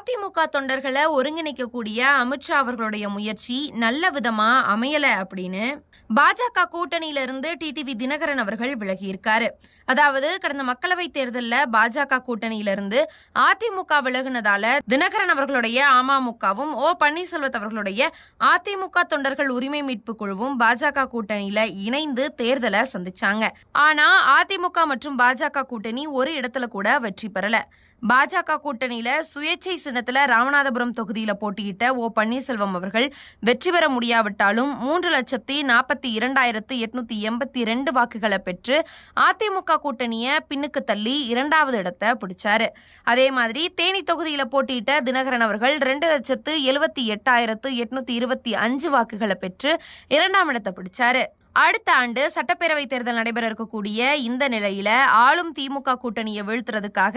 அதிமுக தொண்டர்களை ஒருங்கிணைக்கக்கூடிய அமித்ஷா அவர்களுடைய முயற்சி நல்ல விதமா அமையல அப்படின்னு பாஜக கூட்டணியிலிருந்து டிடிவி தினகரன் அவர்கள் விலகியிருக்காரு. அதாவது கடந்த மக்களவைத் தேர்தலில் பாஜக கூட்டணியிலிருந்து அதிமுக விலகுனதால தினகரன் அவர்களுடைய அமமுகவும் பன்னீர்செல்வம் அவர்களுடைய அதிமுக தொண்டர்கள் உரிமை மீட்பு குழுவும் பாஜக கூட்டணியில இணைந்து தேர்தலை சந்திச்சாங்க. ஆனா அதிமுக மற்றும் பாஜக கூட்டணி ஒரு இடத்துல கூட வெற்றி பெறல. பாஜக கூட்டணியில சுயேட்சை சின்னத்துல ராமநாதபுரம் தொகுதியில போட்டியிட்ட பன்னீர்செல்வம் அவர்கள் வெற்றி பெற முடியாவிட்டாலும் 3,42,882 வாக்குகளை பெற்று அதிமுக கூட்டணியை பின்னுக்கு தள்ளி 2வது இடத்தை பிடிச்சாரு. அதே மாதிரி தேனி தொகுதியில போட்டியிட்ட தினகரன் அவர்கள் 2,78,825 வாக்குகளை பெற்று 2ஆம் இடத்தை பிடிச்சாரு. அடுத்த ஆண்டு சட்டப்பேரவைத் தேர்தல் நடைபெற இருக்கக்கூடிய இந்த நிலையில ஆளும் திமுக கூட்டணியை வீழ்த்துறதுக்காக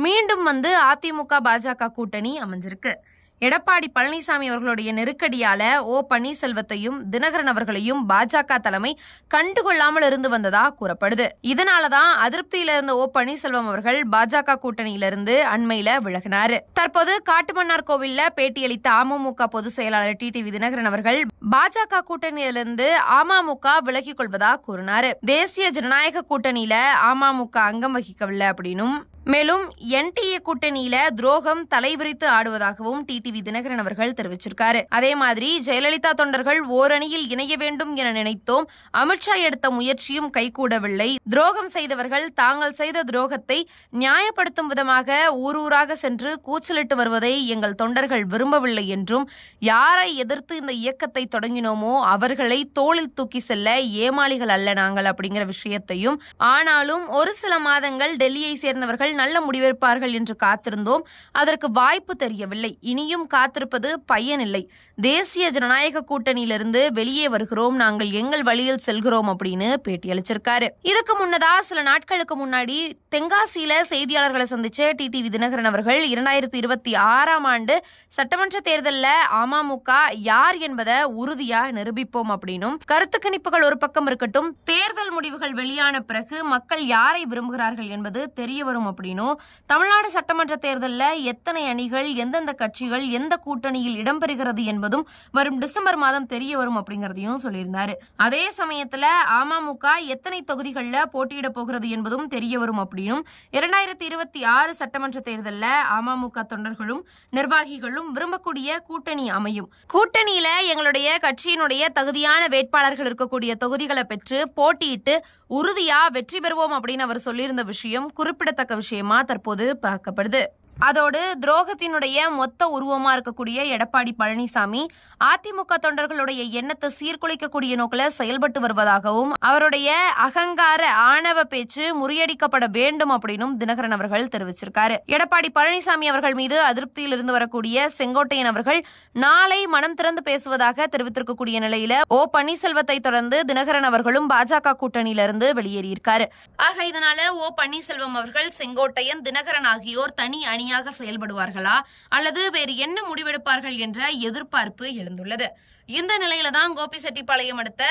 மீண்டும் அதிமுக பாஜக கூட்டணி அமைஞ்சிருக்கு. எடப்பாடி பழனிசாமி அவர்களுடைய நெருக்கடியால பன்னீர்செல்வத்தையும் தினகரன் அவர்களையும் பாஜக தலைமை கண்டுகொள்ளாமல் இருந்து வந்ததா கூறப்படுது. இதனாலதான் அதிருப்தியில இருந்த பன்னீர்செல்வம் அவர்கள் பாஜக கூட்டணியிலிருந்து அண்மையில விலகினாரு. தற்போது காட்டுமன்னார் கோவில்ல பேட்டியளித்த அமமுக பொதுச் செயலாளர் டிடிவி தினகரன் அவர்கள் பாஜக கூட்டணியிலிருந்து அமமுக விலகிக் கொள்வதா கூறினாரு. தேசிய ஜனநாயக கூட்டணியில அமமுக அங்கம் வகிக்கவில்லை அப்படின்னும் மேலும் என்டிஏ கூட்டணியில துரோகம் தலைவிரித்து ஆடுவதாகவும் டிடிவி தினகரன் அவர்கள் தெரிவிச்சிருக்காரு. அதே மாதிரி ஜெயலலிதா தொண்டர்கள் ஓரணியில் இணைய வேண்டும் என நினைத்தோம். அமித்ஷா எடுத்த முயற்சியும் கைகூடவில்லை. துரோகம் செய்தவர்கள் தாங்கள் செய்த துரோகத்தை நியாயப்படுத்தும் விதமாக ஊரூராக சென்று கூச்சலிட்டு வருவதை எங்கள் தொண்டர்கள் விரும்பவில்லை என்றும் யாரை எதிர்த்து இந்த இயக்கத்தை தொடங்கினோமோ அவர்களை தோளில் தூக்கி செல்ல ஏமாளிகள் அல்ல நாங்கள் அப்படிங்கிற விஷயத்தையும், ஆனாலும் ஒரு சில மாதங்கள் டெல்லியை சேர்ந்தவர்கள் நல்ல முடிவெடுப்பார்கள் என்று காத்திருந்தோம். அதற்கு வாய்ப்பு தெரியவில்லை. இனியும் காத்திருப்பது பயனில்லை. தேசிய ஜனநாயக கூட்டணியிலிருந்து வெளியே வருகிறோம். நாங்கள் எங்கள் வழியில் செல்கிறோம் அப்படின்னு பேட்டியளிச்சிருக்காரு. இதுக்கு முன்னதா சில நாட்களுக்கு முன்னாடி தென்காசியில செய்தியாளர்களை சந்திச்ச டிடிவி தினகரன் அவர்கள் 2026ஆம் ஆண்டு சட்டமன்ற தேர்தலில் அமமுக யார் என்பதை உறுதியா நிரூபிப்போம் அப்படின்னும், கருத்து கணிப்புகள் ஒரு பக்கம் இருக்கட்டும், தேர்தல் முடிவுகள் வெளியான பிறகு மக்கள் யாரை விரும்புகிறார்கள் என்பது தெரிய வரும் அப்படின்னும், தமிழ்நாடு சட்டமன்ற தேர்தலில் எத்தனை அணிகள் எந்தெந்த கட்சிகள் எந்த கூட்டணியில் இடம்பெறுகிறது என்பதும் வரும் டிசம்பர் மாதம் தெரிய வரும் அப்படிங்கறதையும் சொல்லியிருந்தாரு. அதே சமயத்துல அமமுக எத்தனை தொகுதிகளில் போட்டியிட போகிறது என்பதும் தெரிய வரும் அப்படின்னும், 2026 சட்டமன்ற தேர்தலில் அமமுக தொண்டர்களும் நிர்வாகிகளும் விரும்பக்கூடிய கூட்டணி அமையும். கூட்டணியில எங்களுடைய கட்சியினுடைய தகுதியான வேட்பாளர்கள் இருக்கக்கூடிய தொகுதிகளை பெற்று போட்டியிட்டு உறுதியா வெற்றி பெறுவோம் அப்படின்னு அவர் சொல்லியிருந்த விஷயம் குறிப்பிடத்தக்க விஷயமா தற்போது பார்க்கப்படுது. அதோடு துரோகத்தினுடைய மொத்த உருவமா இருக்கக்கூடிய எடப்பாடி பழனிசாமி அதிமுக தொண்டர்களுடைய எண்ணத்தை சீர்குலைக்கக்கூடிய நோக்கில் செயல்பட்டு வருவதாகவும் அவருடைய அகங்கார ஆணவ பேச்சு முறியடிக்கப்பட வேண்டும் அப்படின்னும் தினகரன் அவர்கள் தெரிவிச்சிருக்காரு. எடப்பாடி பழனிசாமி அவர்கள் மீது அதிருப்தியில் இருந்து வரக்கூடிய செங்கோட்டையன் அவர்கள் நாளை மனம் திறந்து பேசுவதாக தெரிவித்திருக்கக்கூடிய நிலையில பன்னீர்செல்வத்தை தொடர்ந்து தினகரன் அவர்களும் பாஜக கூட்டணியிலிருந்து வெளியேறியிருக்காரு. ஆக இதனால பன்னீர்செல்வம் அவர்கள் செங்கோட்டையன் தினகரன் ஆகியோர் தனி அணி செயல்படுவார்களா அல்லது வேறு என்ன முடிவெடுப்பார்கள் என்ற எதிர்பார்ப்பு எழுந்துள்ளது. இந்த நிலையில தான் கோபிசெட்டிப்பாளையம் அடுத்த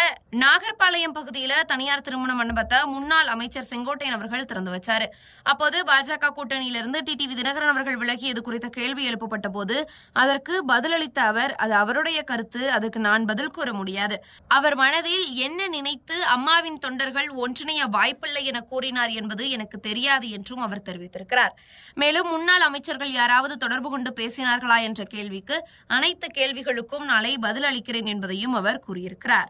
நாகர்பாளையம் பகுதியில தனியார் திருமண மண்டபத்தை முன்னாள் அமைச்சர் செங்கோட்டையன் அவர்கள் திறந்து வச்சாரு. அப்போது பாஜக கூட்டணியிலிருந்து டிடிவி தினகரன் அவர்கள் விலகியது குறித்த கேள்வி எழுப்பப்பட்ட போது அதற்கு பதிலளித்த அவர், அது அவருடைய கருத்து, அதற்கு நான் பதில் கூற முடியாது. அவர் மனதில் என்ன நினைத்து அம்மாவின் தொண்டர்கள் ஒன்றிணைய வாய்ப்பில்லை என கூறினார் என்பது எனக்கு தெரியாது என்றும் அவர் தெரிவித்திருக்கிறார். மேலும் முன்னாள் அமைச்சர்கள் யாராவது தொடர்பு கொண்டு பேசினார்களா என்ற கேள்விக்கு அனைத்து கேள்விகளுக்கும் நாளை பதிலளிக்கிறேன் என்பதையும் அவர் கூறியிருக்கிறார்.